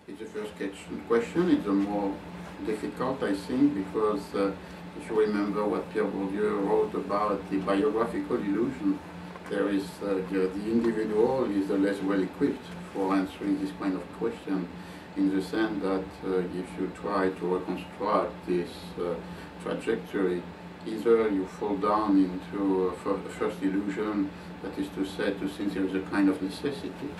It's the first question. It's the more difficult, I think, because if you remember what Pierre Bourdieu wrote about the biographical illusion, there is the individual is the less well equipped for answering this kind of question, in the sense that if you try to reconstruct this trajectory, either you fall down into a first illusion, that is to say, to think there is a kind of necessity,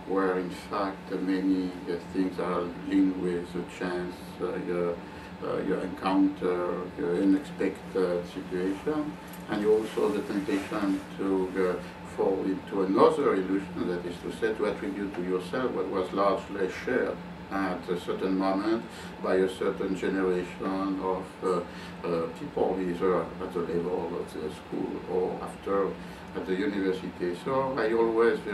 where in fact many things are linked with a chance, you encounter an unexpected situation, and you also have the temptation to fall into another illusion, that is to say, to attribute to yourself what was largely shared at a certain moment by a certain generation of people, either at the level of the school or after at the university. So I always I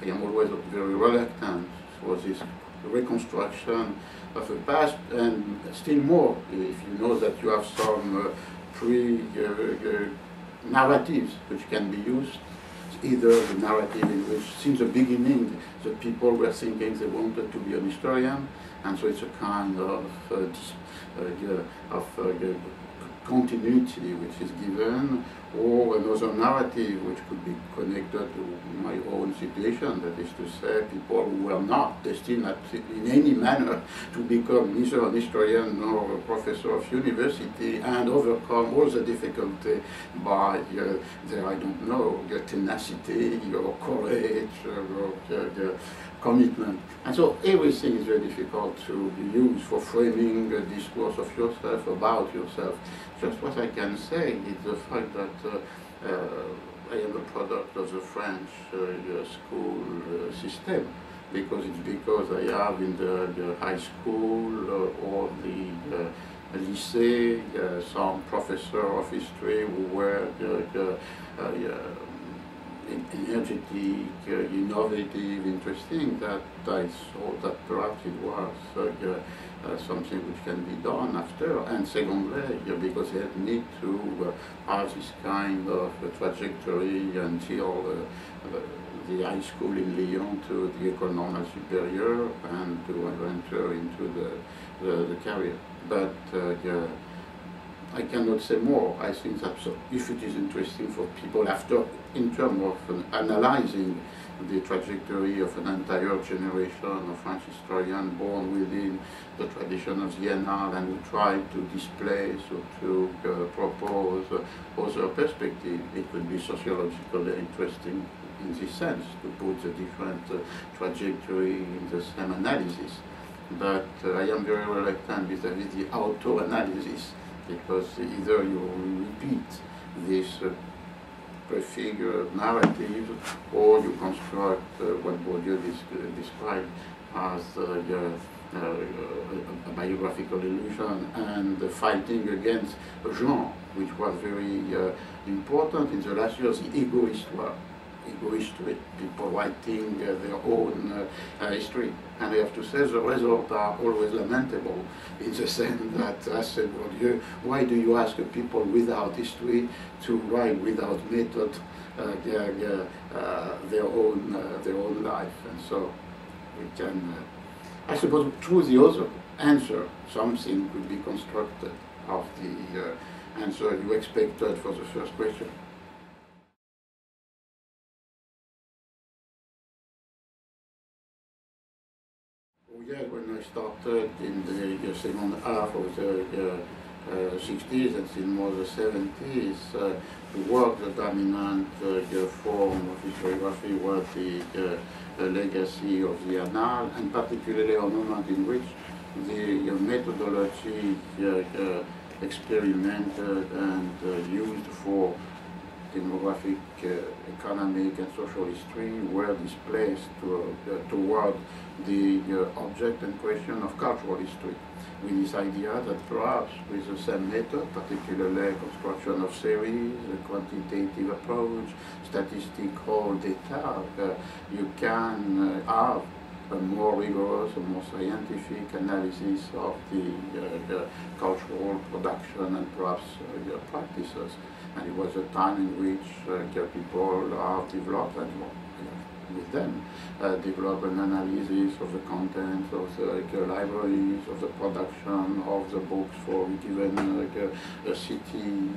am always very reluctant for this reconstruction of the past, and still more if you know that you have some narratives which can be used, either the narrative in which since the beginning the people were thinking they wanted to be an historian, and so it's a kind of continuity which is given, or another narrative which could be connected to my own situation, that is to say, people who were not destined in any manner to become neither an historian nor a professor of university, and overcome all the difficulty by their, I don't know, their tenacity, your courage, your commitment. And so everything is very difficult to be used for framing a discourse of yourself, about yourself. Just what I can say is the fact that I am a product of the French school system, because I have in the high school or the lycée some professor of history who were energetic, innovative, interesting, that I thought that perhaps it was something which can be done after. And secondly, because they had need to have this kind of trajectory until the high school in Lyon to the École Normale Supérieure, and to enter into the career. But I cannot say more. I think that if it is interesting for people after, in terms of analyzing the trajectory of an entire generation of French historians born within the tradition of the Annales, and who try to displace or to propose other perspective, it will be sociologically interesting in this sense, to put the different trajectory in the same analysis. But I am very reluctant vis-à-vis the auto-analysis, because either you repeat this prefigured narrative, or you construct what Bourdieu described as a biographical illusion, and fighting against a genre which was very important in the last years, the ego history, people writing their own history. And I have to say the results are always lamentable, in the sense that, as said Bourdieu, why do you ask people without history to write without method their own life? And so we can, I suppose, through the other answer, something could be constructed of the answer you expected for the first question. Yeah, when I started in the second half of the 60s and in more the 70s, the work, the dominant form of historiography was the legacy of the Annales, and particularly a moment in which the methodology experimented and used for demographic, economic, and social history were displaced toward the object and question of cultural history, with this idea that perhaps with the same method, particularly construction of series, a quantitative approach, statistical data, you can have a more rigorous, a more scientific analysis of the cultural production and perhaps practices. And it was a time in which people have developed and with them, develop an analysis of the contents of the libraries, of the production of the books for a given a city.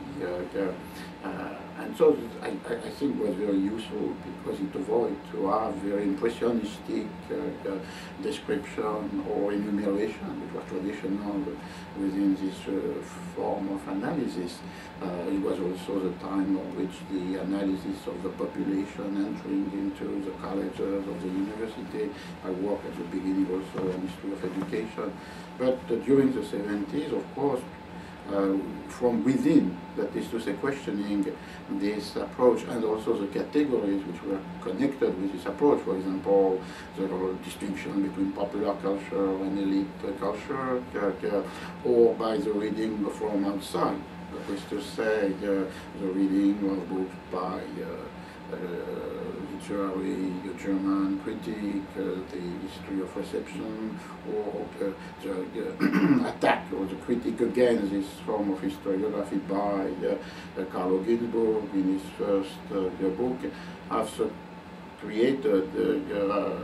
And so I think it was very useful because it avoided to have very impressionistic description or enumeration, which was traditional within this form of analysis. It was also the time in which the analysis of the population entering into the colleges of the university. I worked at the beginning also in history of education. But during the 70s, of course, from within, that is to say, questioning this approach and also the categories which were connected with this approach. For example, the distinction between popular culture and elite culture, or by the reading from outside. That is to say, the reading of books by literary German critic, the history of reception, or the attack or the critique against this form of historiography by Carlo Ginzburg in his first book, have created the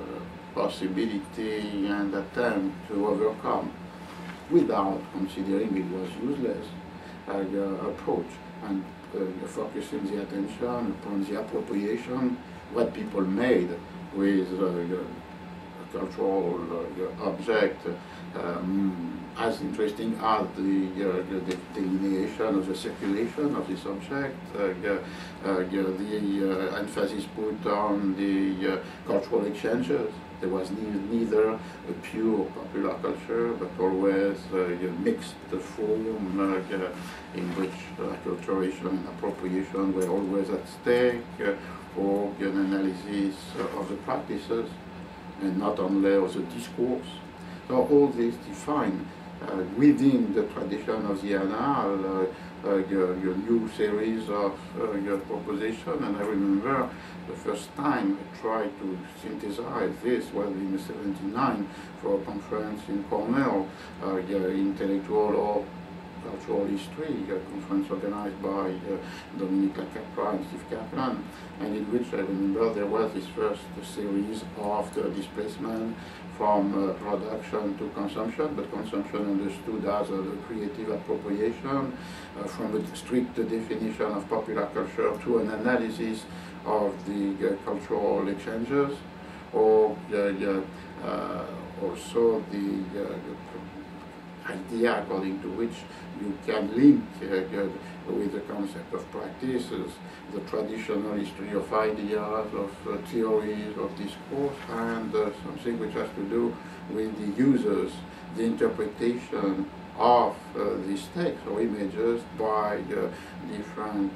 possibility and attempt to overcome, without considering it was useless, approach, and focusing the attention upon the appropriation, what people made with a cultural object, as interesting as the delineation of the circulation of this object, the emphasis put on the cultural exchanges. There was neither a pure popular culture, but always a mixed form in which acculturation and appropriation were always at stake, or an analysis of the practices, and not only of the discourse. So all this defined within the tradition of the Annales your new series of proposition. And I remember the first time I tried to synthesize this was in '79 for a conference in Cornell, intellectual or cultural history, a conference organized by Dominique Lacapra and Steve Kaplan, and in which I remember there was this first series of the displacement from production to consumption, but consumption understood as a creative appropriation, from a strict definition of popular culture to an analysis of the cultural exchanges, or also the idea according to which you can link with the concept of practices, the traditional history of ideas, of theories, of discourse, and something which has to do with the users, the interpretation of these texts or images by different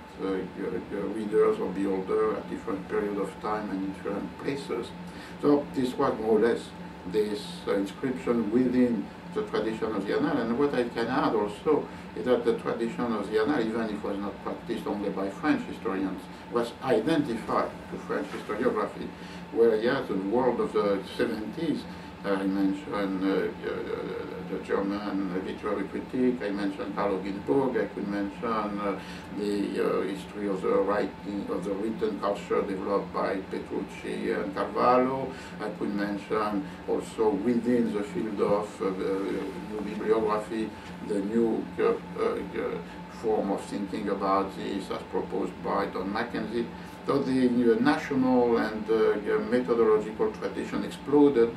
readers or beholders at different periods of time and in different places. So this was more or less this inscription within the tradition of the Annales. And what I can add also is that the tradition of the Annales, even if it was not practiced only by French historians, was identified to French historiography, whereas the world of the 70s, I mentioned the German literary critique, I mentioned Carlo Ginzburg, I could mention the history of the writing, of the written culture developed by Petrucci and Carvalho. I could mention also within the field of new bibliography, the new form of thinking about this as proposed by Don Mackenzie. So the national and methodological tradition exploded.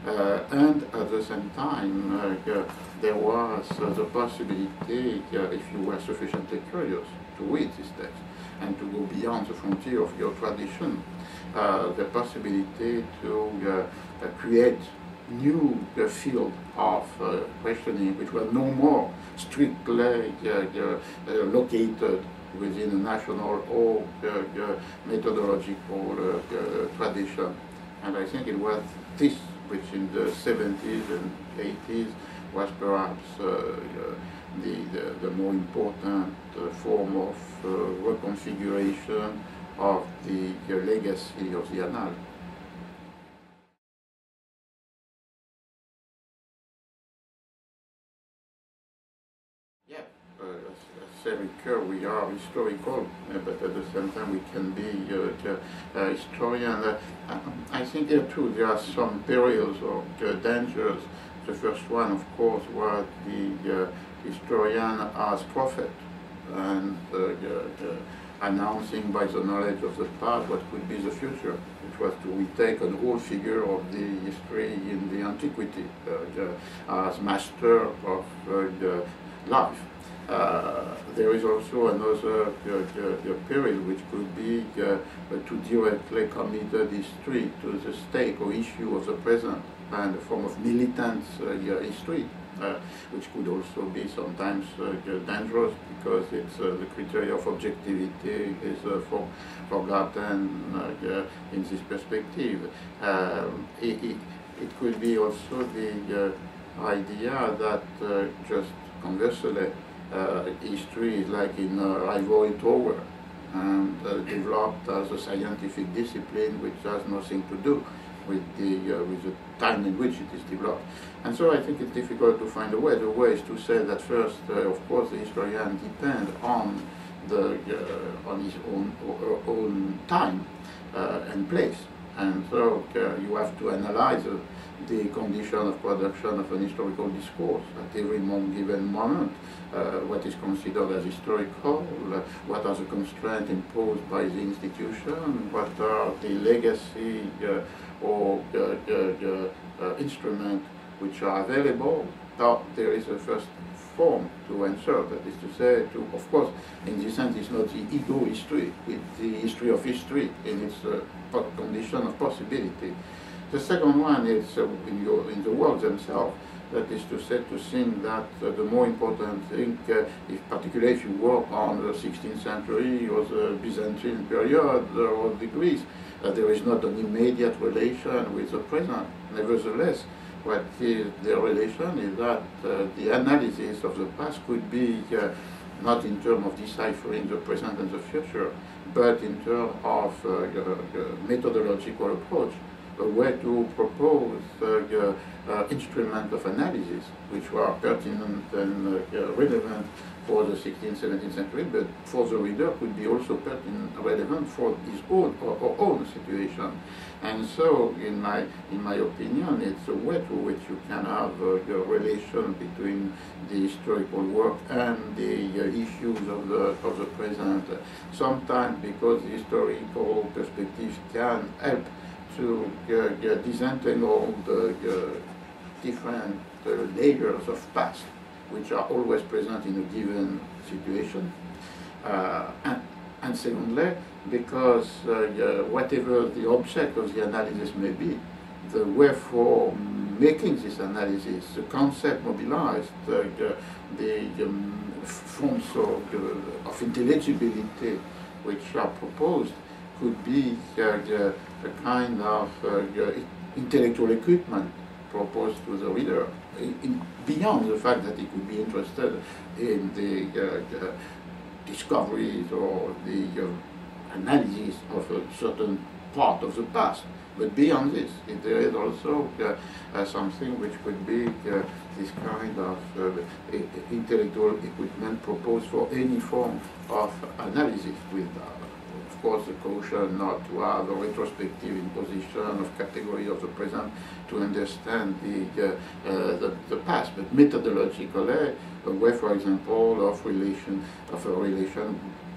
And at the same time, there was the possibility, if you were sufficiently curious, to read this text and to go beyond the frontier of your tradition, the possibility to create new field of questioning, which were no more strictly located within a national or methodological tradition. And I think it was this which in the 70s and 80s was perhaps the more important form of reconfiguration of the legacy of the Annales. Yeah, say recur, we are historical, but at the same time we can be historian. I think here too there are some perils or dangers. The first one, of course, was the historian as prophet, and announcing by the knowledge of the past what could be the future. It was to retake an old figure of the history in the antiquity as master of the life. There is also another period which could be to directly commit history to the stake or issue of the present, and a form of militant history, which could also be sometimes dangerous because it's the criteria of objectivity is forgotten in this perspective. It could be also the idea that just conversely, history is like in an ivory tower and developed as a scientific discipline which has nothing to do with the time in which it is developed. And so I think it's difficult to find a way. The way is to say that first, of course, the historian depends on his own time and place. And so you have to analyze the condition of production of an historical discourse at every given moment. What is considered as historical, what are the constraints imposed by the institution, what are the legacy or instruments which are available. Now, there is a first form to answer, that is to say, of course, in this sense, it's not the ego history, it's the history of history in its condition of possibility. The second one is in the works themselves, that is to say, to think that the more important thing, particularly if you work on the 16th century or the Byzantine period or the Greece, there is not an immediate relation with the present. Nevertheless, what is the relation is that the analysis of the past could be not in terms of deciphering the present and the future, but in terms of methodological approach, a way to propose instruments of analysis which were pertinent and relevant for the 16th, 17th century, but for the reader could be also pertinent, relevant for his own or own situation. And so, in my opinion, it's a way to which you can have a relation between the historical work and the issues of the present. Sometimes because the historical perspective can help to disentangle the different layers of past which are always present in a given situation. And secondly, because whatever the object of the analysis may be, the way for making this analysis, the concept mobilized, the forms of intelligibility which are proposed could be a kind of intellectual equipment proposed to the reader, beyond the fact that he could be interested in the discoveries or the analysis of a certain part of the past. But beyond this, there is also something which could be this kind of intellectual equipment proposed for any form of analysis, with of course the caution not to have a retrospective imposition of category of the present to understand the past, but methodologically a way, for example, of a relation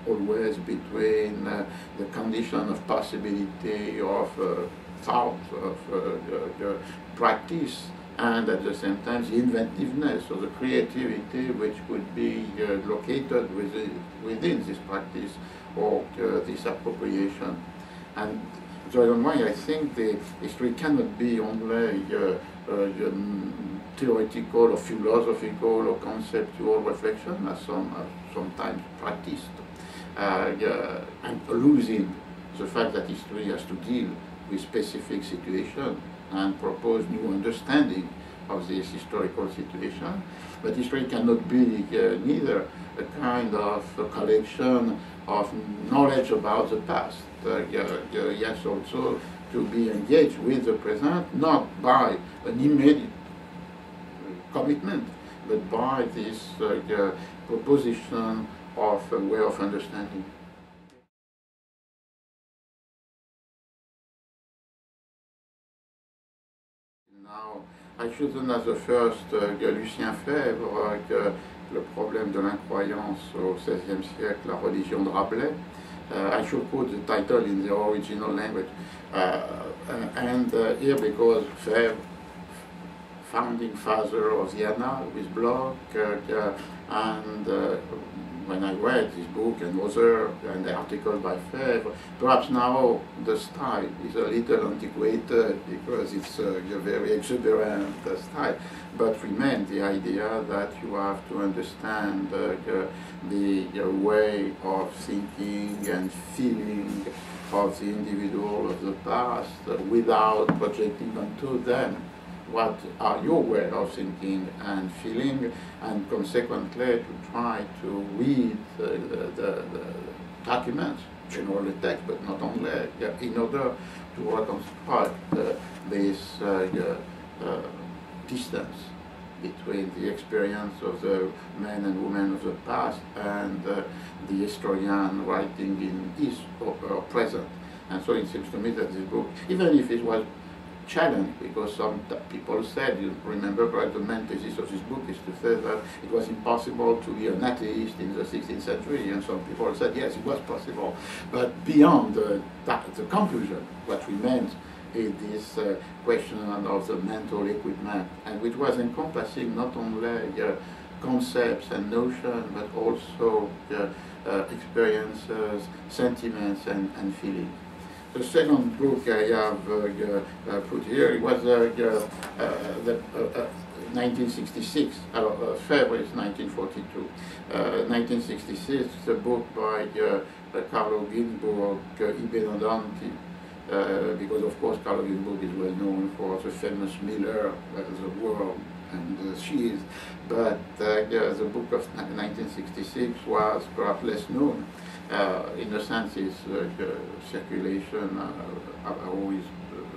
always between the condition of possibility of thought, of practice, and at the same time the inventiveness or the creativity which could be located within this practice or this appropriation. And the reason why I think the history cannot be only theoretical or philosophical or conceptual reflection, as sometimes practiced, and losing the fact that history has to deal with specific situation and propose new understanding of this historical situation. But history cannot be neither a kind of a collection of knowledge about the past. Yes, also to be engaged with the present, not by an immediate commitment, but by this proposition of a way of understanding. Now, I chosen as the first Lucien Febvre, le problème de l'incroyance au XVIe siècle, la religion de Rabelais. I should put the title in the original language. Here, because Febvre, founding father of the Annales with Bloch, when I read this book and the article by Febvre, perhaps now the style is a little antiquated because it's a very exuberant style, but remains the idea that you have to understand the way of thinking and feeling of the individual of the past without projecting onto them what are your way of thinking and feeling, and consequently to try to read the documents, generally text, but not only, in order to reconstruct this distance between the experience of the men and women of the past and the historian writing in his or present. And so it seems to me that this book, even if it was challenge, because some people said, you remember, right, the main thesis of this book is to say that it was impossible to be an atheist in the 16th century, and some people said, yes, it was possible. But beyond the conclusion, what remains is this question of the mental equipment, and which was encompassing not only concepts and notions, but also experiences, sentiments, and feelings. The second book I have put here, it was 1966, February is 1942. 1966, a book by Carlo Ginzburg, I Benandanti, because of course Carlo Ginzburg is well known for the famous Miller, the World and the Sheaves, but the book of 1966 was perhaps less known. In a sense, its circulation, always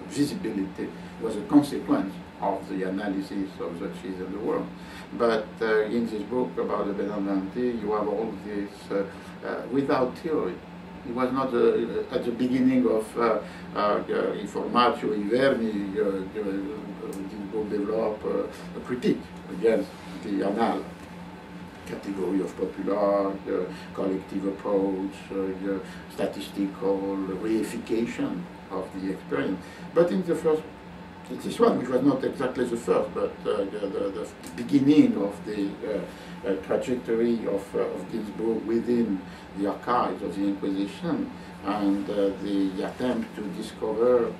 visibility, was a consequence of the analysis of the Sheaves and the World. But in this book about the Benandanti, you have all this without theory. It was not at the beginning of Informatio Inverni, this book developed a critique against the Annales. Category of popular, collective approach, statistical reification of the experience. But in the first, this one, which was not exactly the first, but the beginning of the trajectory of Ginzburg within the archives of the Inquisition, and the attempt to discover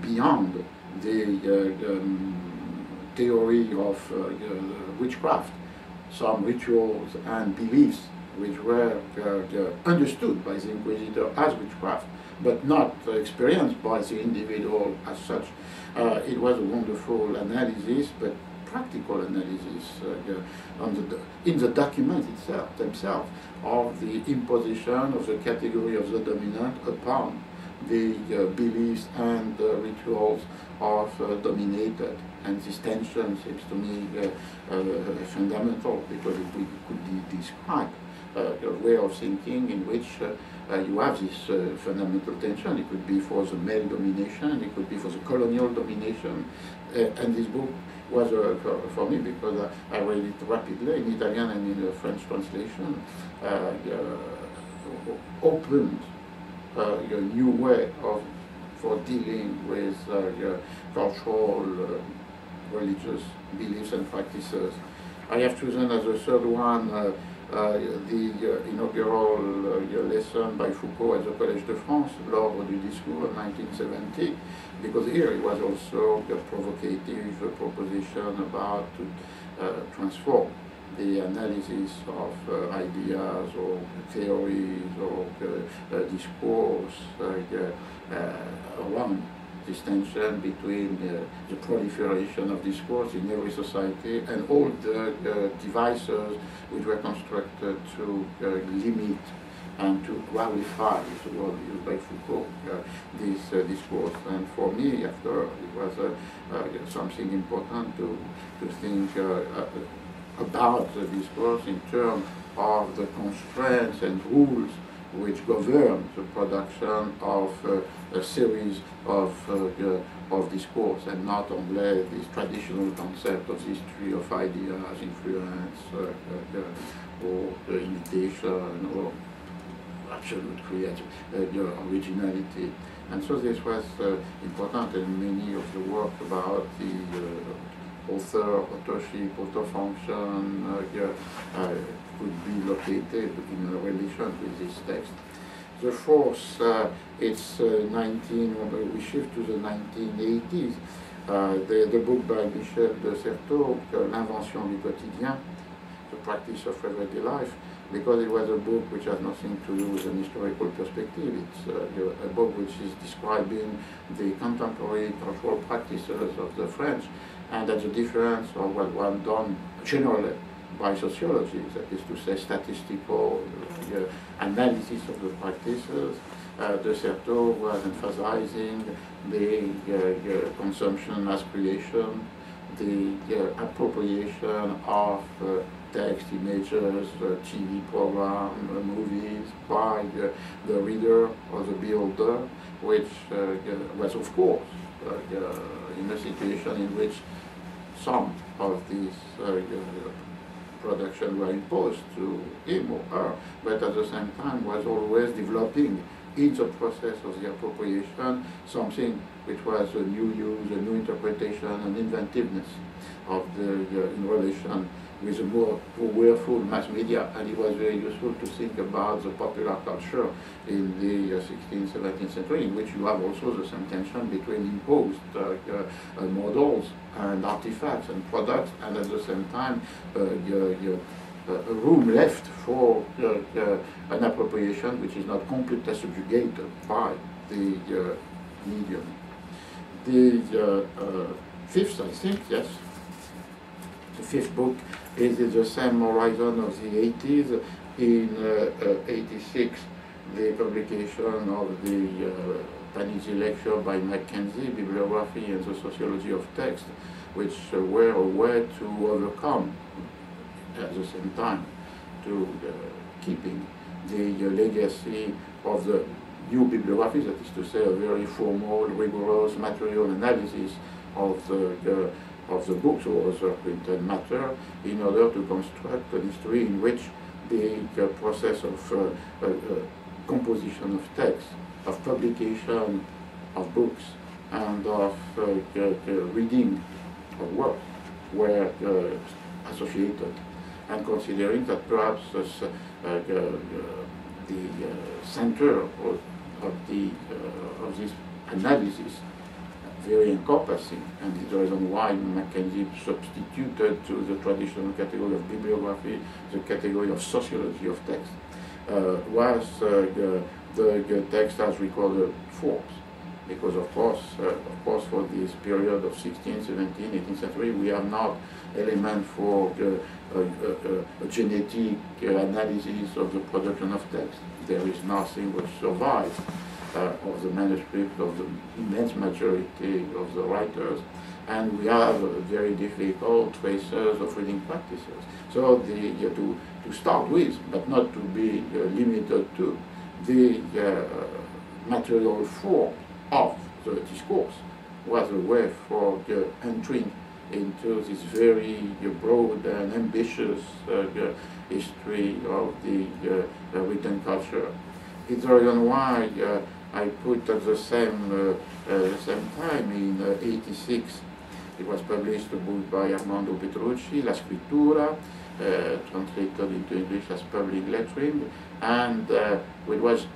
beyond the theory of witchcraft, some rituals and beliefs which were understood by the Inquisitor as witchcraft, but not experienced by the individual as such. It was a wonderful analysis, but practical analysis in the documents themselves of the imposition of the category of the dominant upon the beliefs and rituals of dominated. And this tension seems to me fundamental, because it could be described a way of thinking in which you have this fundamental tension. It could be for the male domination, it could be for the colonial domination. And this book was for me, because I read it rapidly in Italian and in the French translation, opened a new way for dealing with cultural, religious beliefs and practices. I have chosen as the third one the inaugural lesson by Foucault at the Collège de France, L'Ordre du Discours of 1970, because here it was also a provocative proposition about to transform the analysis of ideas or theories or discourse around this tension between the proliferation of discourse in every society and all the devices which were constructed to limit and to qualify, is the word used by Foucault, this discourse. And for me, after, it was something important to think about the discourse in terms of the constraints and rules which govern the production of a series of discourse, and not only this traditional concept of history of ideas, influence, or imitation, or absolute originality. And so this was important, and many of the work about the authorship, author function could be located in relation with this text. The fourth, it's we shift to the 1980s. The book by Michel de Certeau, L'invention du quotidien, the practice of everyday life, because it was a book which has nothing to do with an historical perspective. It's a book which is describing the contemporary cultural practices of the French, and that's a difference of what was done generally by sociology, that is to say statistical analysis of the practices. De Certeau was emphasizing the consumption as creation, the appropriation of text, images, TV program, movies by the reader or the beholder, which was of course in a situation in which some of these production were imposed to him or her, but at the same time was always developing in the process of the appropriation something which was a new use, a new interpretation, an inventiveness of the in relation with a more powerful mass media. And it was very useful to think about the popular culture in the 16th, 17th century, in which you have also the same tension between imposed models and artifacts and products, and at the same time a room left for an appropriation which is not completely subjugated by the medium. The fifth, I think, yes, the fifth book is in the same horizon of the 80s. In 86, the publication of the Panizzi lecture by Mackenzie, Bibliography and the Sociology of Text, which were a way to overcome, at the same time, to keeping the legacy of the new bibliography, that is to say, a very formal, rigorous material analysis of the books or other printed matter, in order to construct a history in which the process of composition of text, of publication of books, and of reading of work were associated, and considering that perhaps the center of this analysis, very encompassing, and is the reason why Mackenzie substituted to the traditional category of bibliography the category of sociology of text, was the text as recorded forms. Because of course, for this period of 16th, 17th, 18th century, we have not element for a genetic analysis of the production of text. There is nothing which survives of the manuscript of the immense majority of the writers, and we have very difficult traces of reading practices. So to start with, but not to be limited to, the material form of the discourse was a way for entering into this very broad and ambitious history of the written culture. It's the reason why I put at the same time in '86, it was published a book by Armando Petrucci, La Scrittura, translated into English as Public Lettering, and it was,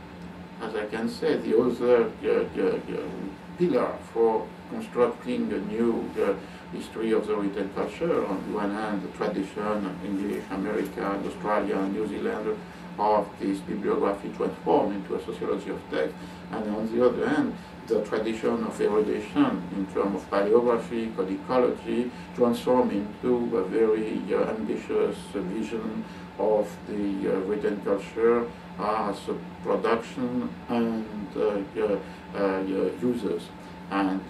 as I can say, the other pillar for constructing a new history of the written culture. On the one hand, the tradition, English, American, Australian, New Zealand, of this bibliography transformed into a sociology of text, and on the other hand, the tradition of erudition in terms of paleography, codicology, transformed into a very ambitious vision of the written culture as a production and users, and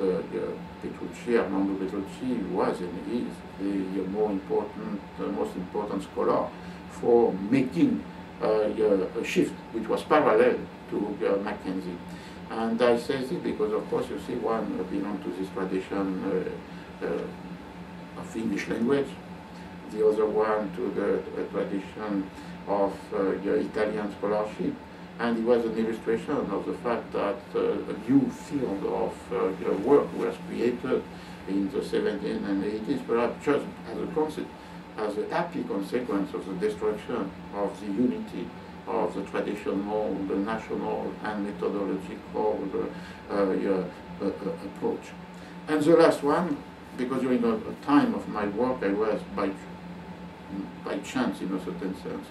Petrucci, Armando Petrucci, was and is the most important scholar for making a shift which was parallel to Mackenzie. And I say this because, of course, you see, one belongs to this tradition of English language, the other one to the tradition of Italian scholarship. And it was an illustration of the fact that a new field of work was created in the 70s and 80s, perhaps just as a happy consequence of the destruction of the unity of the traditional, the national and methodological approach. And the last one, because during a time of my work I was by chance, in a certain sense,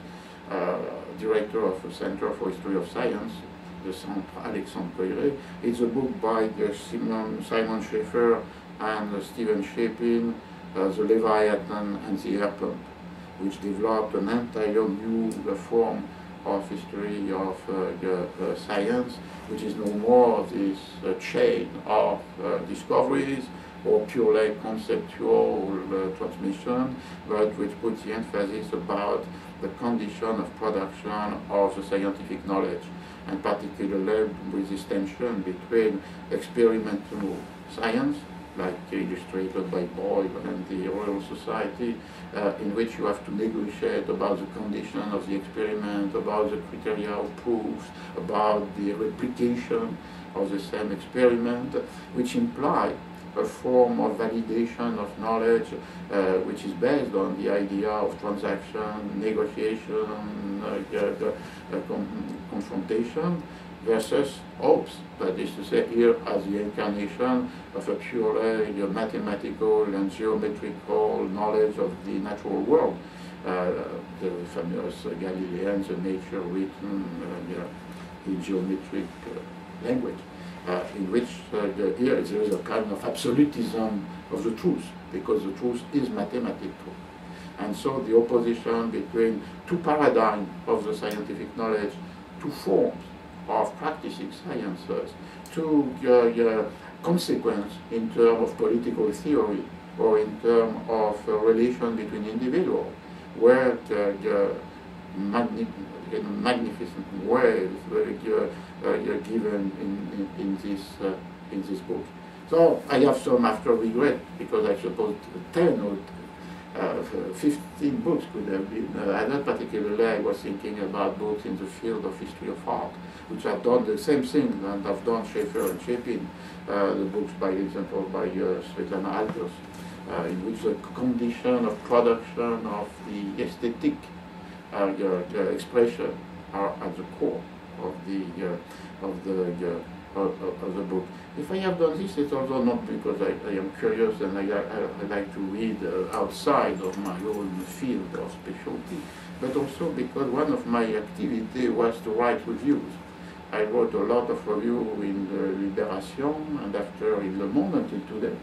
director of the Center for History of Science, the Centre Alexandre Coiré. It's a book by Simon Schaeffer and Stephen Shapin, The Leviathan and the Air Pump, which developed an entire new form of history of science, which is no more this chain of discoveries or purely conceptual transmission, but which puts the emphasis about the condition of production of the scientific knowledge, and particularly with this tension between experimental science, like illustrated by Boyle and the Royal Society, in which you have to negotiate about the condition of the experiment, about the criteria of proofs, about the replication of the same experiment, which imply a form of validation of knowledge which is based on the idea of transaction, negotiation, confrontation, versus hopes, that is to say, here as the incarnation of a purely mathematical and geometrical knowledge of the natural world, the famous Galileans, the nature written in geometric language. In which here there is a kind of absolutism of the truth, because the truth is mathematical truth. And so the opposition between two paradigms of the scientific knowledge, two forms of practicing sciences, two consequences in terms of political theory or in terms of relation between individuals, where magnificent ways given in this book. So I have some after regret, because I suppose 10 or 15 books could have been added. Particularly I was thinking about books in the field of history of art, which have done the same thing and have done Schaeffer and Shapin, the books by example by Svetlana Alters, in which the condition of production of the aesthetic expression are at the core of the book. If I have done this, it's also not because I am curious and I like to read outside of my own field of specialty, but also because one of my activities was to write reviews. I wrote a lot of reviews in the Libération and after in Le Monde until today.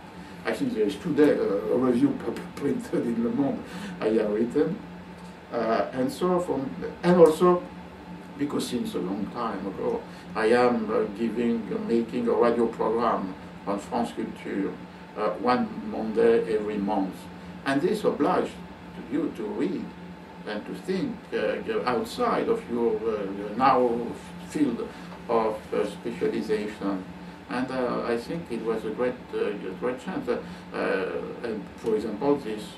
I think there is today a review printed in Le Monde I have written. And also because since a long time ago I am making a radio program on France Culture one Monday every month, and this obliged you to read and to think outside of your narrow field of specialization. And I think it was a great chance. And for example, this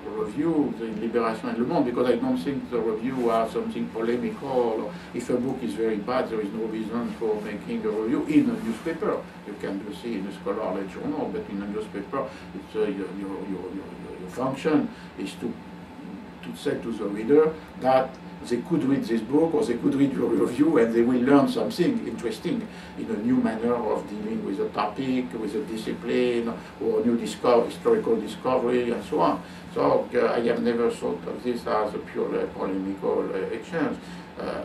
review, the Libération and Le Monde, because I don't think the review are something polemical, or if a book is very bad, there is no reason for making a review in a newspaper. You can do see in a scholarly journal, but in a newspaper, it's, your function is to say to the reader that they could read this book or they could read your review and they will learn something interesting in a new manner of dealing with a topic, with a discipline, or a new historical discovery, and so on. So I have never thought of this as a purely polemical exchange.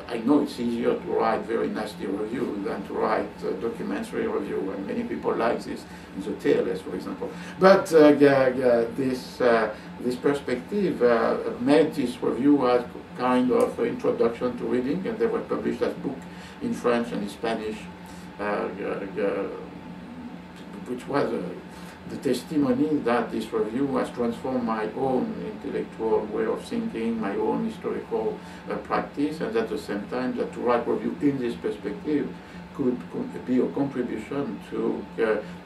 I know it's easier to write very nasty review than to write a documentary review, and many people like this in the TLS, for example. But this perspective made this review as kind of introduction to reading, and they were published as book in French and in Spanish, which was the testimony that this review has transformed my own intellectual way of thinking, my own historical practice, and at the same time that to write review in this perspective could be a contribution to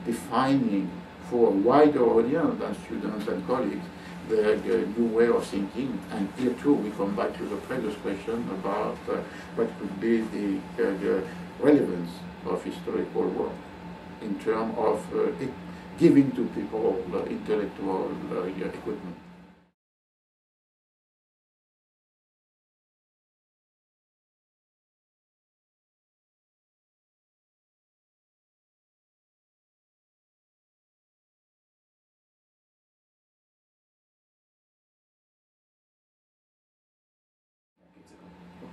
defining for a wider audience than students and colleagues the new way of thinking. And here too we come back to the previous question about what could be the relevance of historical work in terms of giving to people intellectual equipment.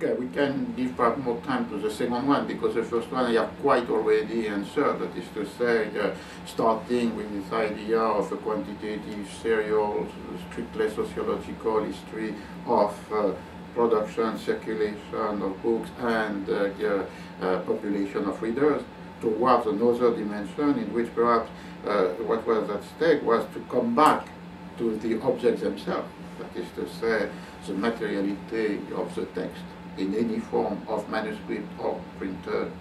Okay, we can give perhaps more time to the second one, because the first one I have quite already answered. That is to say, starting with this idea of a quantitative, serial, strictly sociological history of production, circulation of books, and population of readers, towards another dimension in which perhaps what was at stake was to come back to the objects themselves. That is to say, the materiality of the text in any form of manuscript or printed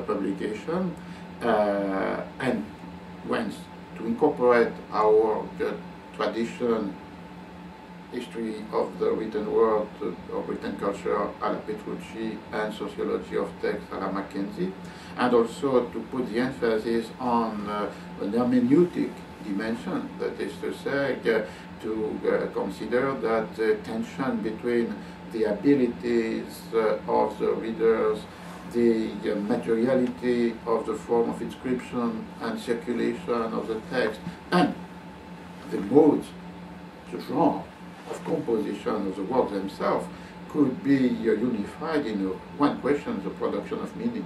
publication, and whence to incorporate our tradition, history of the written word, of written culture à la Petrucci, and sociology of text à la Mackenzie, and also to put the emphasis on an hermeneutic dimension, that is to say, to consider that the tension between the abilities of the readers, the materiality of the form of inscription and circulation of the text, and the modes, the genre of composition of the works themselves, could be unified in one question: the production of meaning.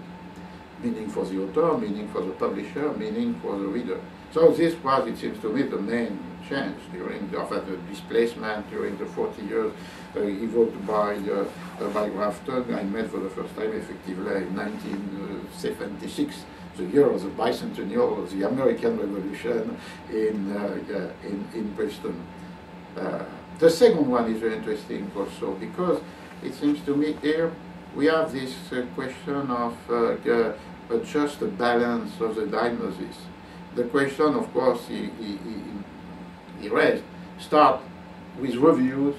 Meaning for the author, meaning for the publisher, meaning for the reader. So this was, it seems to me, the main change during the displacement during the 40 years evoked by Grafton. I met for the first time effectively in 1976, the year of the bicentennial of the American Revolution in Princeton. The second one is very interesting also, because it seems to me here we have this question of just the balance of the diagnosis. The question, of course, he raised, start with reviews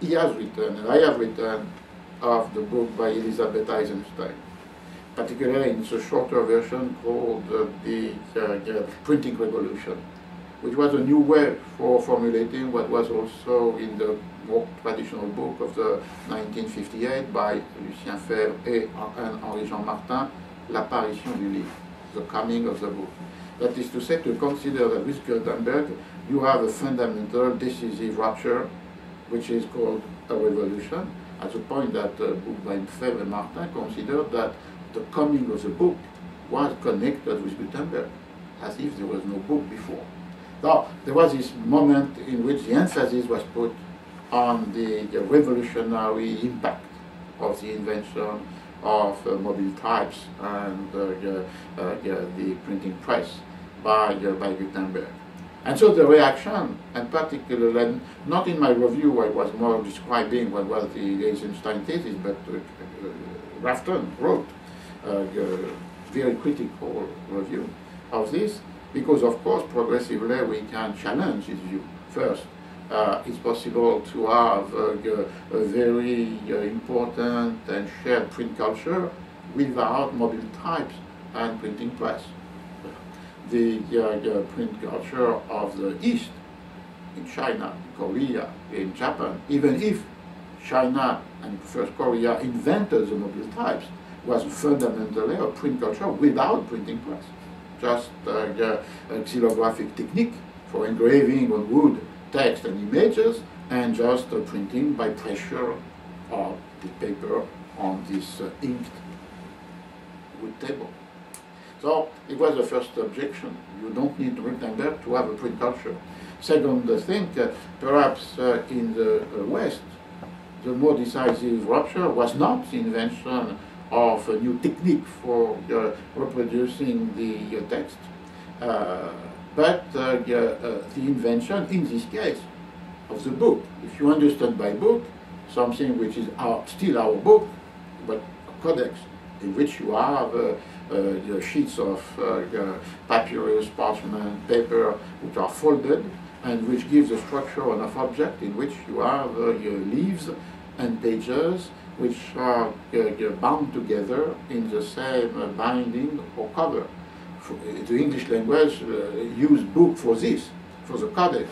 he has written, and I have written, of the book by Elizabeth Eisenstein, particularly in the shorter version called the Printing Revolution, which was a new way for formulating what was also in the more traditional book of the 1958 by Lucien Febvre and Henri-Jean Martin, L'apparition du livre, the coming of the book. That is to say, to consider that with Gutenberg you have a fundamental, decisive rupture, which is called a revolution, at the point that the book by Febvre and Martin considered that the coming of the book was connected with Gutenberg, as if there was no book before. Now, there was this moment in which the emphasis was put on the revolutionary impact of the invention of mobile types and the printing press by Gutenberg. And so the reaction, and particularly, not in my review, I was more describing what was the Eisenstein thesis, but Grafton wrote a very critical review of this, because of course progressively we can challenge his view. First, it's possible to have a very important and shared print culture without mobile types and printing press. The print culture of the East, in China, Korea, in Japan, even if China and first Korea invented the mobile types, was fundamentally a print culture without printing press. Just a xylographic technique for engraving on wood text and images, and just printing by pressure of the paper on this inked wood table. So it was the first objection. You don't need Gutenberg to have a print culture. Second thing, perhaps in the West, the more decisive rupture was not the invention of a new technique for reproducing the text. but the invention, in this case, of the book. If you understand by book, something which is still our book, but a codex in which you have sheets of papyrus, parchment, paper, which are folded, and which gives a structure on an object in which you have your leaves and pages which are bound together in the same binding or cover. The English language used book for this, for the codex,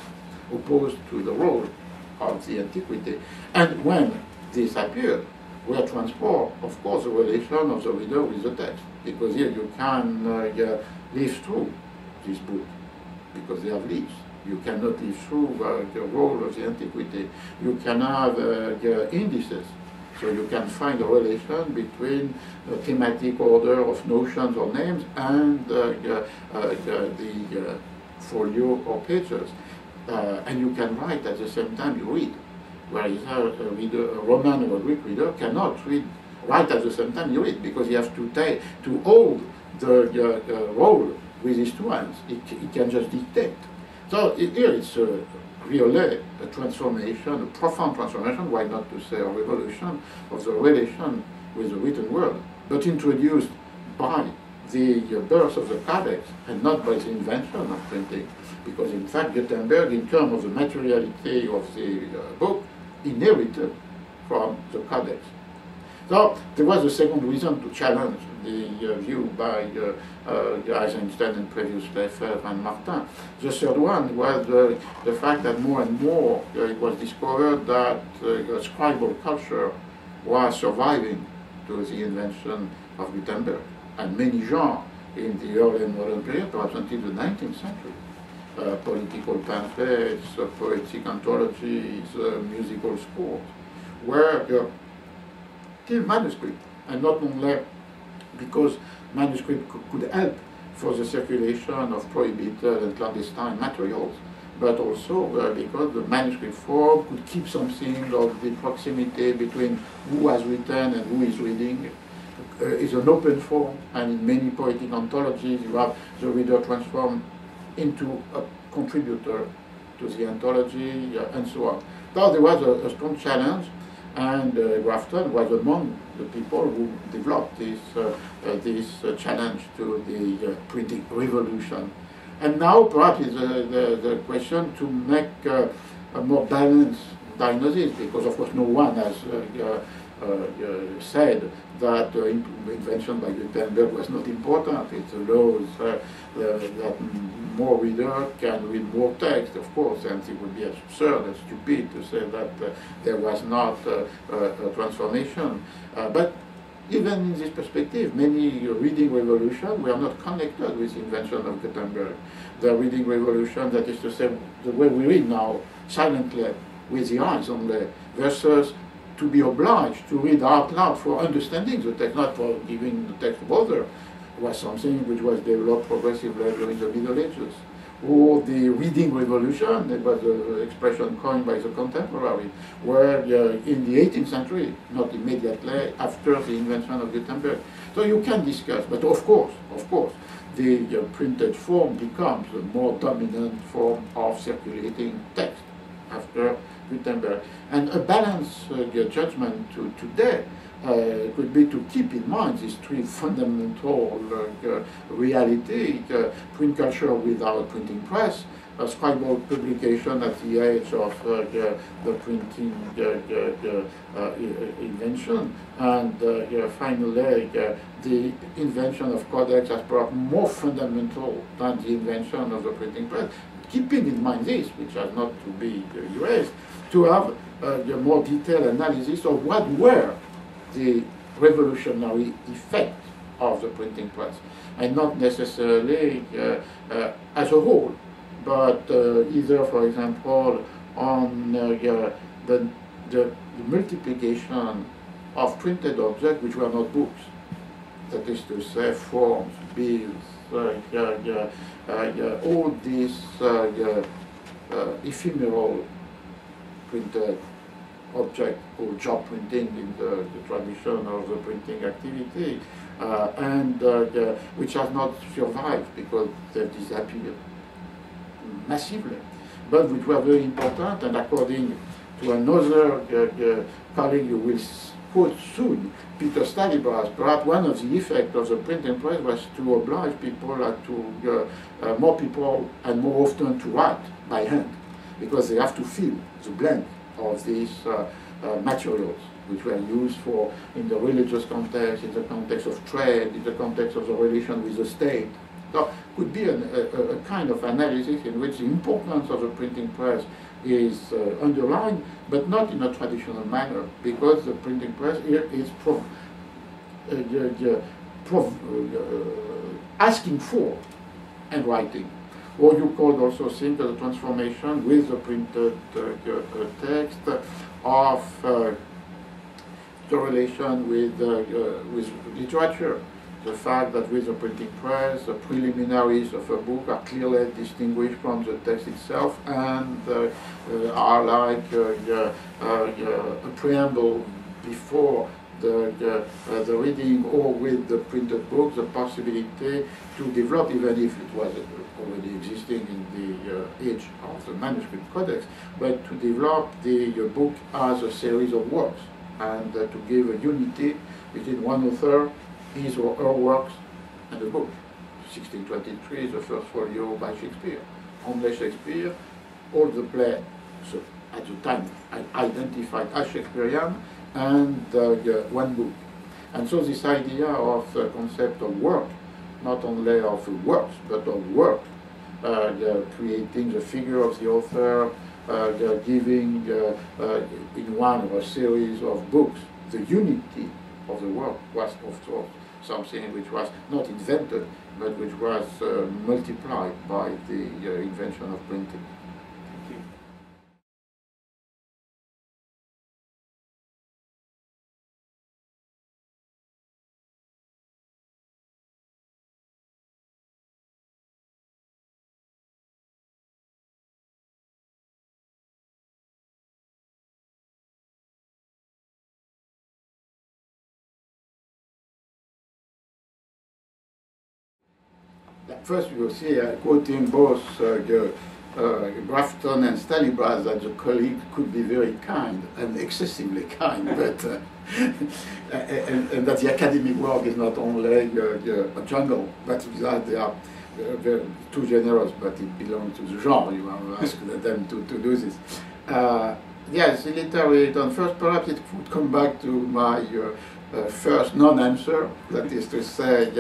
opposed to the roll of the antiquity. And when this appeared, we are transport, of course, the relation of the reader with the text, because here you can live through this book, because they have leaves. You cannot live through the roll of the antiquity. You can have indices, so you can find a relation between the thematic order of notions or names and the folio or pages. And you can write at the same time you read. Whereas a Roman or a Greek reader cannot write at the same time you read, because he has to hold the roll with his two hands. He can just dictate. So here it's really a transformation, a profound transformation, why not to say a revolution of the relation with the written word, but introduced by the birth of the codex and not by the invention of printing. Because in fact Gutenberg, in terms of the materiality of the book, inherited from the codex. So there was a second reason to challenge the view by Eisenstein and previously Lefebvre and Martin. The third one was the fact that more and more it was discovered that scribal culture was surviving to the invention of Gutenberg. And many genres in the early modern period, perhaps until the 19th century, political pamphlets, poetic anthologies, musical scores, were still manuscript, and not only because manuscript could help for the circulation of prohibited and clandestine materials, but also because the manuscript form could keep something of the proximity between who has written and who is reading. It's an open form, and in many poetic anthologies you have the reader transformed into a contributor to the anthology, and so on. So there was a strong challenge, and Grafton was among the people who developed this challenge to the printing revolution. And now perhaps is the question to make a more balanced diagnosis, because of course no one has said that the invention by Gutenberg was not important. It allows that more readers can read more text, of course, and it would be absurd and stupid to say that there was not a transformation. But even in this perspective, many reading revolutions were not connected with the invention of Gutenberg. The reading revolution, that is to say, the way we read now, silently, with the eyes only, versus to be obliged to read out loud for understanding the text, not for giving the text to others, was something which was developed progressively during the Middle Ages. Or the reading revolution, that was an expression coined by the contemporary, where in the 18th century, not immediately after the invention of Gutenberg. So you can discuss, but of course, the printed form becomes a more dominant form of circulating text after Gutenberg. And a balanced judgment today could be to keep in mind these three fundamental realities: print culture without printing press, scribal publication at the age of the printing invention, and finally the invention of codex as perhaps more fundamental than the invention of the printing press. Keeping in mind this, which has not to be erased, to have a more detailed analysis of what were the revolutionary effects of the printing press, and not necessarily as a whole, but either, for example, on the multiplication of printed objects which were not books, that is to say, forms, bills, all these ephemeral printed object or job printing in the tradition of the printing activity, and which has not survived because they've disappeared. massively, but which were very important, and according to another colleague you will quote soon, Peter Stallybrass, perhaps one of the effects of the printing press was to oblige people more people and more often to write by hand, because they have to fill the blank of these materials, which were used for in the religious context, in the context of trade, in the context of the relation with the state. So could be a kind of analysis in which the importance of the printing press is underlined, but not in a traditional manner, because the printing press here is asking for and writing. Or you could also think of the transformation with the printed text of the relation with literature. The fact that with the printing press, the preliminaries of a book are clearly distinguished from the text itself and are like a preamble before the reading, or with the printed book, the possibility to develop, even if it was already existing in the age of the manuscript codex, but to develop the book as a series of works, and to give a unity between one author, his or her works, and the book. 1623 is the first folio by Shakespeare. Only Shakespeare, all the play, so at the time identified as Shakespearean, and one book. And so this idea of the concept of work, not only of works, but of work, creating the figure of the author, giving in one or a series of books the unity of the work, was of course something which was not invented, but which was multiplied by the invention of printing. Thank you. First, you see, quoting both Grafton and Stallybrass, that the colleague could be very kind and excessively kind, but and that the academic work is not only a jungle, but that they are too generous, but it belongs to the genre. You have asked them to do this. Yes, the literary return. First, perhaps it would come back to my first non-answer, that is to say,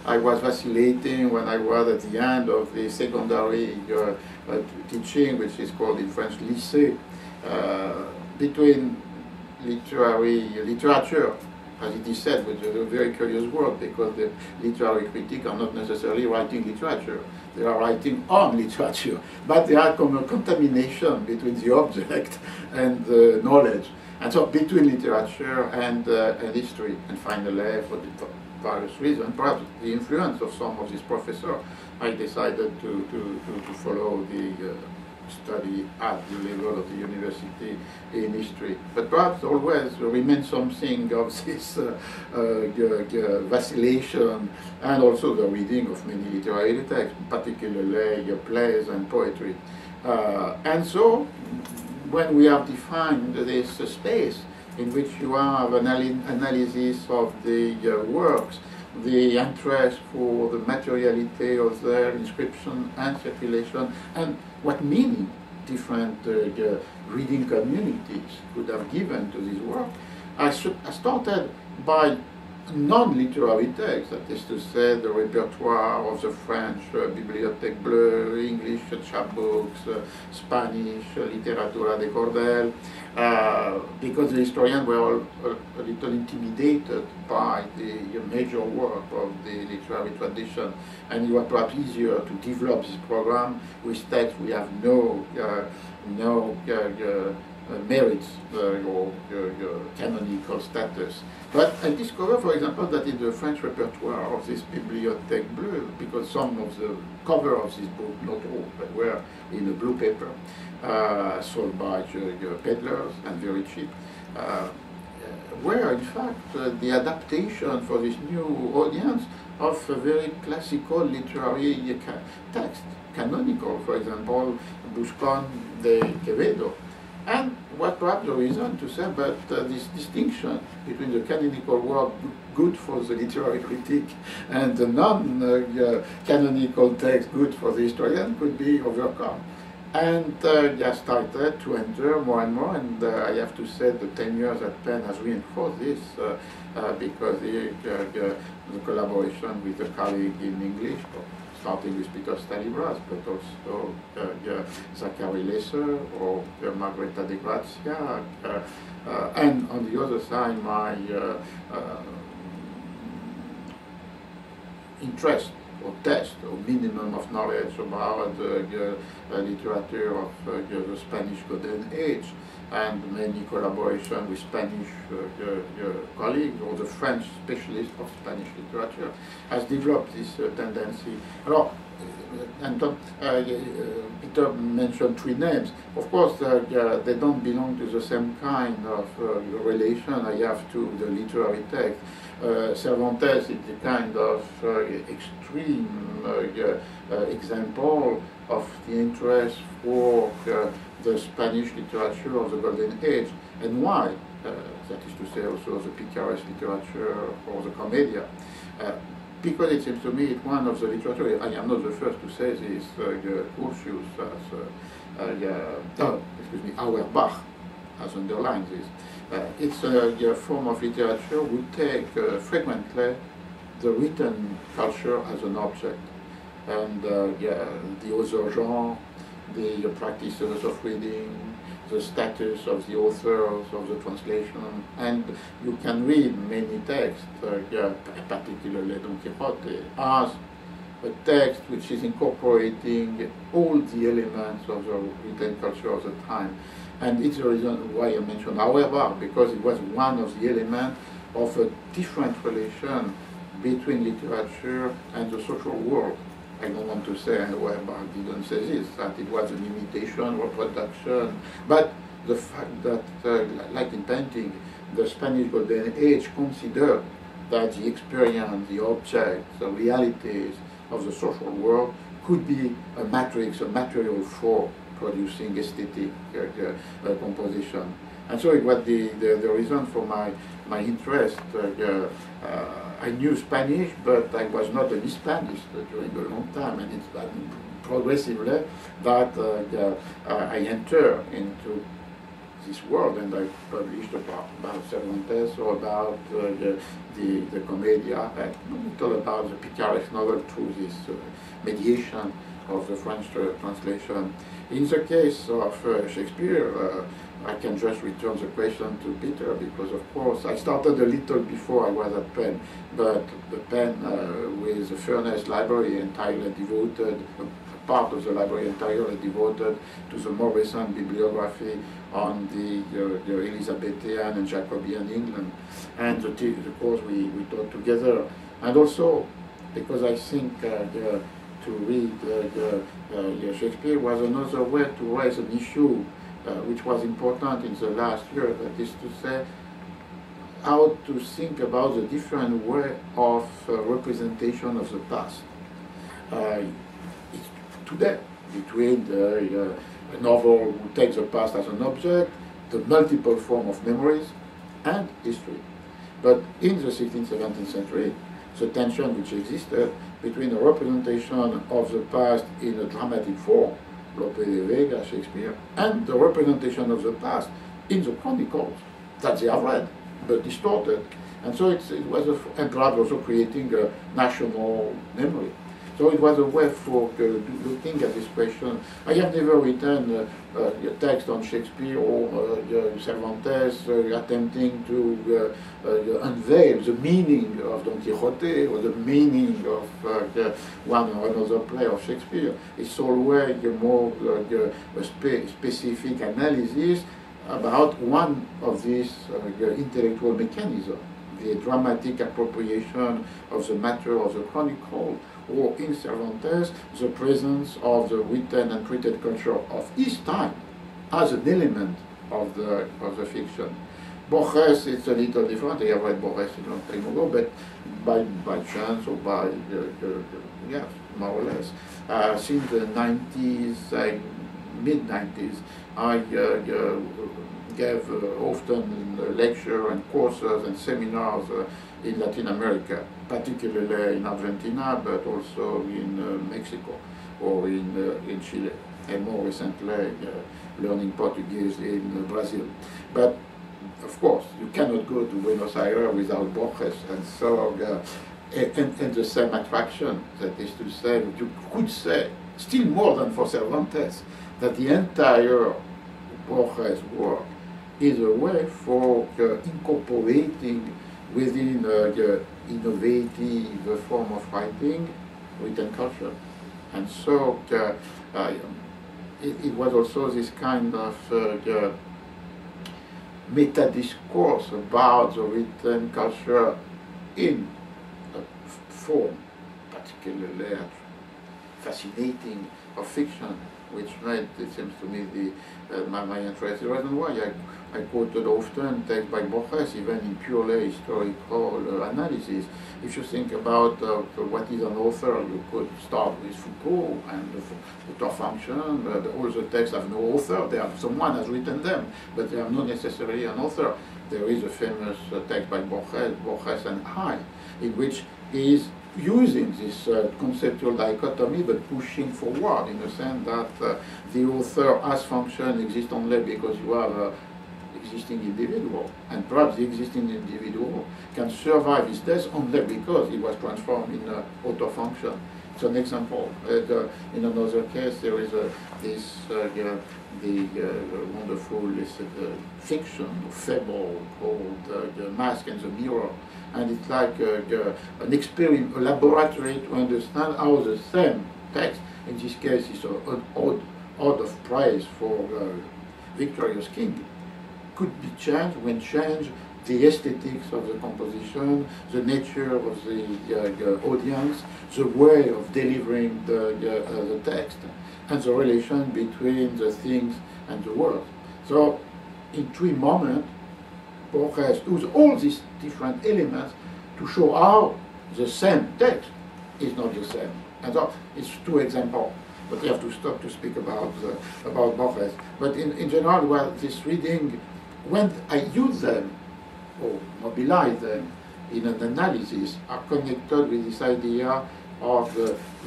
I was vacillating when I was at the end of the secondary teaching, which is called in French lycée, between literature, as it is said, which is a very curious word, because the literary critics are not necessarily writing literature. They are writing on literature, but there are a contamination between the object and the knowledge. And so between literature and history, and finally, for various reasons, perhaps the influence of some of these professors, I decided to follow the study at the level of the university in history. But perhaps always remains something of this vacillation, and also the reading of many literary texts, particularly plays and poetry. And so, when we have defined this space in which you have an analysis of the works, the interest for the materiality of their inscription and circulation, and what meaning different reading communities could have given to this work, I started by non-literary texts, that is to say the repertoire of the French Bibliothèque Bleue, English chapbooks, Spanish Literatura de Cordel, because the historians were all a little intimidated by the major work of the literary tradition, and it was perhaps easier to develop this program with texts we have no merits or canonical status. But I discovered, for example, that in the French repertoire of this Bibliothèque Bleue, because some of the cover of this book, not all, but were in a blue paper, sold by peddlers and very cheap, were in fact the adaptation for this new audience of a very classical literary text, canonical, for example, Buscón de Quevedo. And what perhaps the reason to say, but this distinction between the canonical work good for the literary critic and the non-canonical text good for the historian could be overcome. And I started to enter more and more, and I have to say the 10 years at Penn has reinforced this because the collaboration with a colleague in English, starting with Peter Stallybrass, but also Zachary Lesser or Margareta de Grazia, and on the other side my interest or test or minimum of knowledge about the literature of the Spanish Golden Age, and many collaboration with Spanish colleagues or the French specialist of Spanish literature has developed this tendency. Alors, Peter mentioned three names. Of course, they don't belong to the same kind of relation I have to the literary text. Cervantes is the kind of extreme example of the interest for the Spanish literature of the Golden Age, and why? That is to say, also the picaresque literature or the commedia. Because it seems to me it's one of the literature, I am not the first to say this, Ursius, Auerbach has underlined this. It's a form of literature would take frequently the written culture as an object, and the other genre, the practices of reading, the status of the authors of the translation, and you can read many texts, particularly Don Quixote, as a text which is incorporating all the elements of the written culture of the time. And it's the reason why I mentioned Auerbach, because it was one of the elements of a different relation between literature and the social world. I don't want to say, and Auerbach didn't say this, that it was an imitation or production, but the fact that, like in painting, the Spanish Golden Age considered that the experience, the objects, the realities of the social world could be a matrix, a material for producing aesthetic composition. And so it was the reason for my interest. I knew Spanish, but I was not an Hispanist during a long time, and it's progressively that I entered into this world, and I published about Cervantes or about the Commedia, and a little about the picaresque novel through this mediation of the French translation. In the case of Shakespeare, I can just return the question to Peter, because of course I started a little before I was at Penn, but the Penn with the Furness Library entirely devoted, a part of the library entirely devoted to the more recent bibliography on the Elizabethan and Jacobean England, and the course we taught together, and also because I think to read Shakespeare was another way to raise an issue which was important in the last year, that is to say, how to think about the different way of representation of the past. It's today, between a novel who takes the past as an object, the multiple form of memories, and history. But in the 16th, 17th century, the tension which existed between the representation of the past in a dramatic form, Lope de Vega, Shakespeare, and the representation of the past in the chronicles that they have read, but distorted. And so it was, and perhaps also creating a national memory. So it was a way for looking at this question. I have never written a text on Shakespeare or Cervantes attempting to unveil the meaning of Don Quixote or the meaning of one or another play of Shakespeare. It's always more a specific analysis about one of these intellectual mechanisms, the dramatic appropriation of the matter of the chronicle, or in Cervantes, the presence of the written and printed culture of his time as an element of the fiction. Borges, it's a little different. I have read Borges a long time ago, but by chance or by, yeah, more or less. Since the 90s, mid-90s, I gave often lecture and courses and seminars in Latin America, particularly in Argentina, but also in Mexico or in Chile, and more recently learning Portuguese in Brazil. But of course, you cannot go to Buenos Aires without Borges, and so and the same attraction. That is to say, you could say, still more than for Cervantes, that the entire Borges work is a way for incorporating within the innovative form of writing written culture. And so it was also this kind of meta-discourse about the written culture in form, particularly fascinating of fiction, which made, it seems to me, my interest. The reason why I quoted often texts by Borges, even in purely historical analysis. If you think about what is an author, you could start with Foucault and the author function. All the texts have no author. Someone has written them, but they are not necessarily an author. There is a famous text by Borges and I, in which he is using this conceptual dichotomy, but pushing forward in the sense that the author as function exists only because you have an existing individual, and perhaps the existing individual can survive his death only because he was transformed in an author function. It's an example. In another case, there is the wonderful fiction or fable called The Mask and the Mirror. And it's like an experiment, a laboratory to understand how the same text, in this case is an ode of praise for victorious king, could be changed when changed the aesthetics of the composition, the nature of the audience, the way of delivering the text, and the relation between the things and the words. So, in 3 moments, Borges used all these different elements to show how the same text is not the same. And so, it's 2 examples, but I have to stop to speak about Borges. But in general, well, this reading, when I use them, or mobilize them in an analysis, are connected with this idea of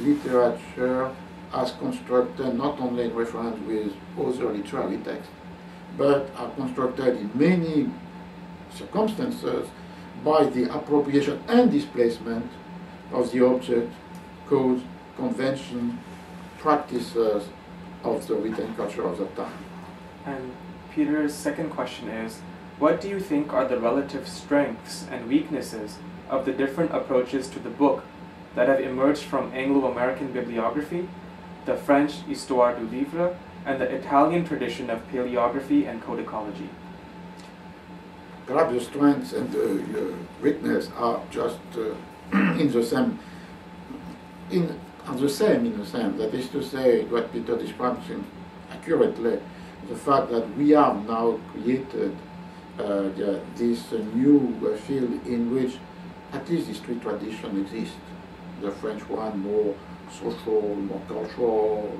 literature as constructed not only in reference with other literary texts, but are constructed in many circumstances by the appropriation and displacement of the object, cause, convention, practices of the written culture of the time. And Peter's second question is, what do you think are the relative strengths and weaknesses of the different approaches to the book that have emerged from Anglo-American bibliography, the French Histoire du Livre, and the Italian tradition of paleography and codicology? Perhaps the strengths and the weakness are just in the same, in a sense. That is to say, what Peter describes accurately, the fact that we have now created this new field in which at least these 3 traditions exist. The French one more social, more cultural,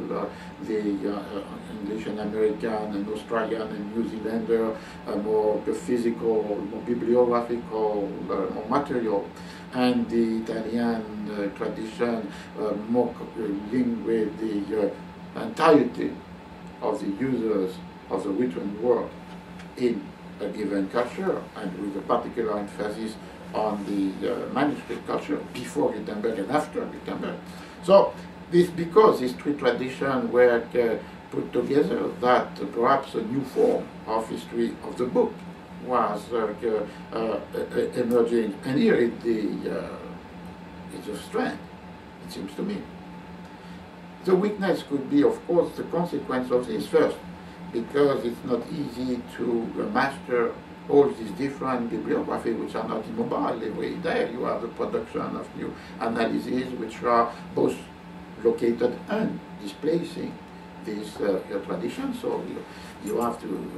the English and American and Australian and New Zealander more physical, more bibliographical, more material, and the Italian tradition more linked with the entirety of the users of the written word in a given culture, and with a particular emphasis on the manuscript culture before Gutenberg and after Gutenberg. So, because these 3 traditions were put together, that perhaps a new form of history of the book was emerging, and here it's a strength, it seems to me. The weakness could be, of course, the consequence of this first, because it's not easy to master all these different bibliographies which are not immobile every day. You have the production of new analyses which are both located and displacing this tradition, so you have to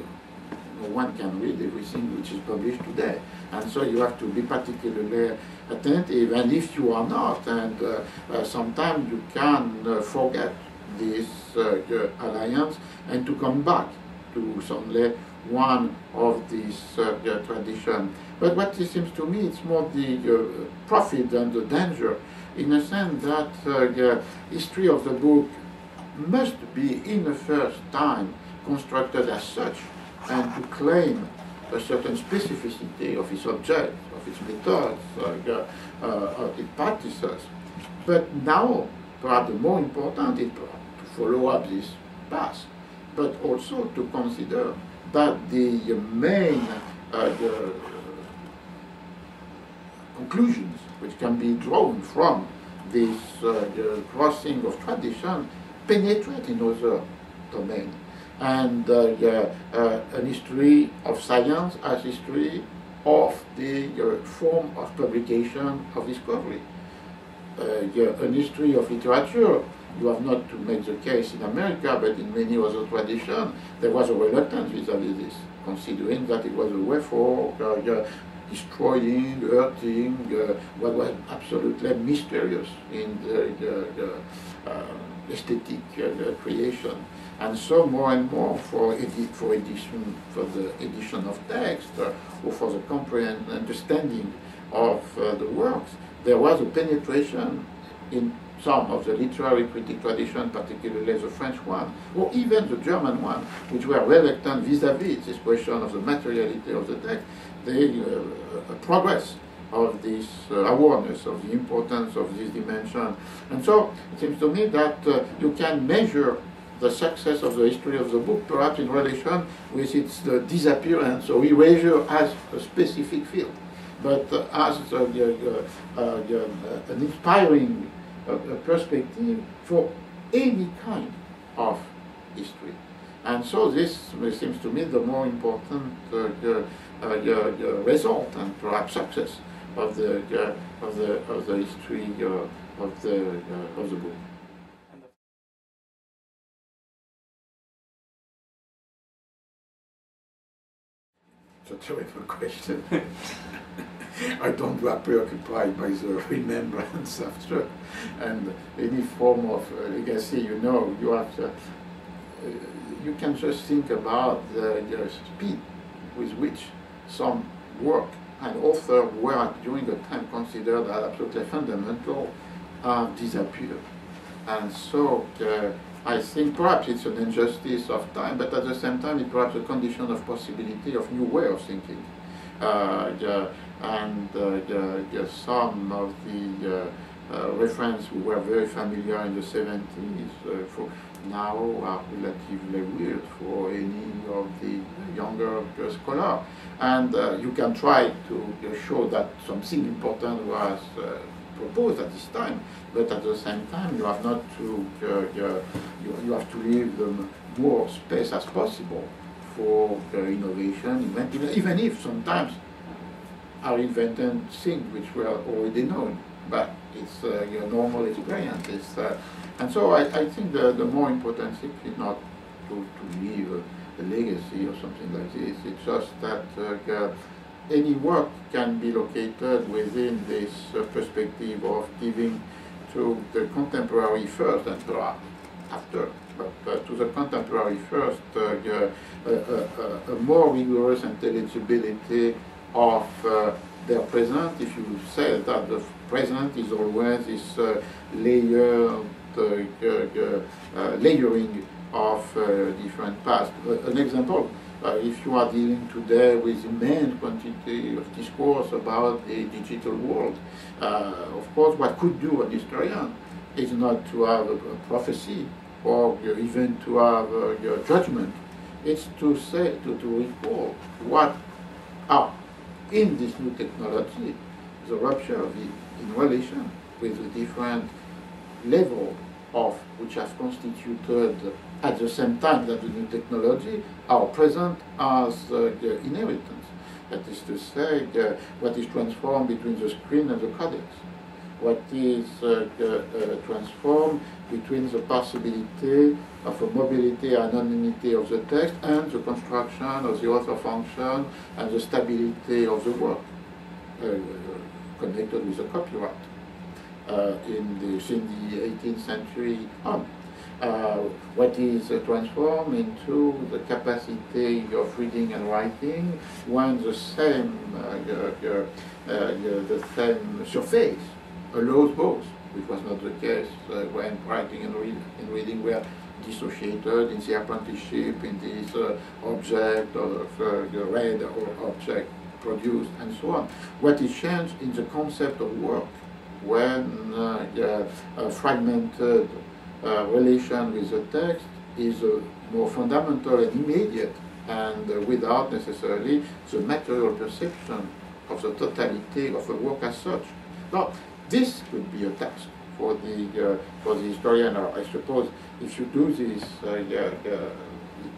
no one can read everything which is published today. And so you have to be particularly attentive, and if you are not, and sometimes you can forget this alliance and to come back to only one of these traditions. But what it seems to me, it's more the profit than the danger, in a sense that the history of the book must be, in the first time, constructed as such, and to claim a certain specificity of its object, of its methods, of its practices. But now, perhaps the more important is to follow up this path, but also to consider that the main conclusions which can be drawn from this crossing of tradition penetrate in other domains. And an history of science as history of the form of publication of discovery. An history of literature, you have not to make the case in America, but in many other traditions, there was a reluctance vis-à-vis this, considering that it was a way for destroying, hurting, what was absolutely mysterious in the aesthetic creation. And so more and more for the edition of text or for the understanding of the works, there was a penetration in some of the literary critic tradition, particularly the French one, or even the German one, which were reluctant vis-à-vis this question of the materiality of the text, the progress of this awareness of the importance of this dimension. And so it seems to me that you can measure the success of the history of the book perhaps in relation with its disappearance or erasure as a specific field, but as an inspiring perspective for any kind of history. And so this seems to me the more important result and perhaps success of the history of the book. It's a terrible question. I don't get preoccupied by the remembrance after, and any form of legacy. You know, you have to, you can just think about the speed with which some work and author were during the time considered as absolutely fundamental disappeared. And so I think perhaps it's an injustice of time, but at the same time it's perhaps a condition of possibility of new way of thinking. Some of the references who were very familiar in the 70s for now are relatively weird for any of the younger scholars. And you can try to show that something important was proposed at this time, but at the same time you have not to you have to leave them more space as possible for innovation, even if sometimes are invented things which were already known, but it's your normal experience. And so I think the more important thing is not to leave a legacy or something like this. It's just that any work can be located within this perspective of giving to the contemporary first and perhaps after, but to the contemporary first a more rigorous intelligibility of their present. If you say that the present is always this layering of different past. An example, if you are dealing today with immense quantity of discourse about the digital world, of course what could do an historian is not to have a prophecy or even to have your judgment. It's to say, to recall what are in this new technology, the rupture of it in relation with the different level of which have constituted at the same time that the new technology are present as the inheritance. That is to say, what is transformed between the screen and the codex. what is transformed between the possibility of a mobility and anonymity of the text and the construction of the author function and the stability of the work connected with the copyright since the 18th century on. What is transformed into the capacity of reading and writing when the same surface allows both, which was not the case when writing and reading were dissociated in the apprenticeship, in this object or read or object produced and so on. What is changed in the concept of work when fragmented relation with the text is more fundamental and immediate and without necessarily the material perception of the totality of a work as such. Now, this could be a task for the historian. I suppose if you do this, it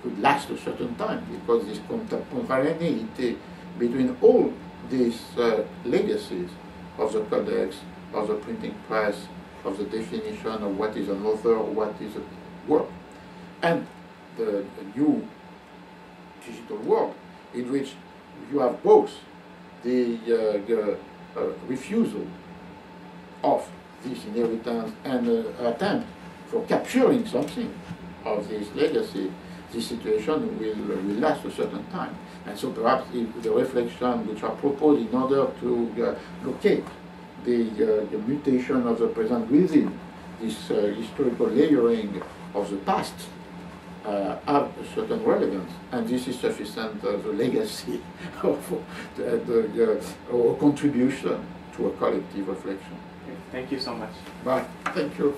could last a certain time because this contemporaneity between all these legacies of the codex, of the printing press, of the definition of what is an author or what is a work, and the new digital world in which you have both the refusal of this inheritance and attempt for capturing something of this legacy. This situation will last a certain time. And so perhaps the reflection which are proposed in order to locate the mutation of the present within this historical layering of the past have a certain relevance, and this is sufficient as a legacy or contribution to a collective reflection. Okay, thank you so much. Bye. Thank you.